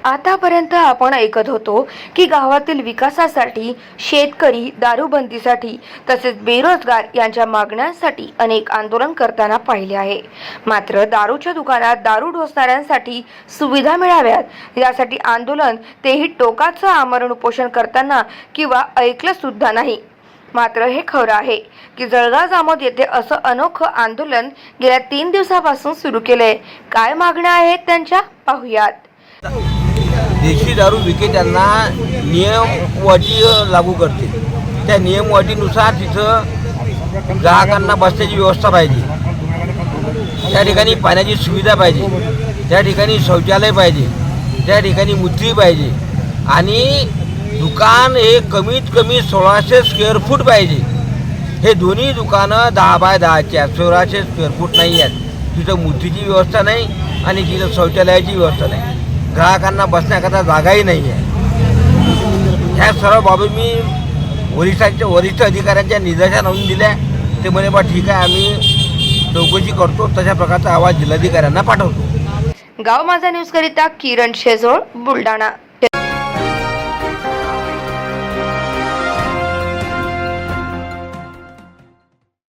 आतापर्यंत आपण ऐकत होतो की गावातील विकासासाठी, शेतकरी दारूबंदीसाठी तसेच बेरोजगार यांच्या मागण्यांसाठी अनेक आंदोलन करताना पाहिले आहे। मात्र दारूच्या दुकानात दारू ढोसणाऱ्यांसाठी सुविधा मिळाव्यात यासाठी आंदोलन, तेही टोकाचं आमरण उपोषण करताना किंवा ऐकलं सुद्धा नाही। मात्र हे खरं आहे की जळगाव जामोद येथे असं अनोखं आंदोलन गेल्या 3 दिवसापासून सुरू केलंय। काय मागण्या आहेत त्यांच्या, पाहूयात। देशी दारू विक्रेत्यांना नियम अटी लागू करते। त्या नियम अटीनुसार तिथं ग्राहकांना बसण्याची व्यवस्था पाहिजे, त्या ठिकाणी पाण्याची सुविधा पाहिजे, त्या ठिकाणी शौचालय पाहिजे, त्या ठिकाणी मूत्री पाहिजे आणि दुकान हे कमीत कमी 1600 स्क्वेअर फूट पाहिजे। हे दोन्ही दुकानं 10 बाय 10च्या 1600 स्क्वेअर फूट नाही आहेत। तिथं मूत्रीची व्यवस्था नाही आणि तिथं शौचालयाची व्यवस्था नाही, ग्राहकांना बसण्याकरता जागाही नाही आहे। ह्या सर्व बाबी मी वरिष्ठ अधिकाऱ्यांच्या निदर्शनास आणून दिल्या। ते म्हणे बा ठीक आहे, आम्ही चौकशी करतो, तशा प्रकारचा आवाज जिल्हाधिकाऱ्यांना पाठवतो। गाव माझा न्यूज करिता किरण शेजोळ, बुलढाणा।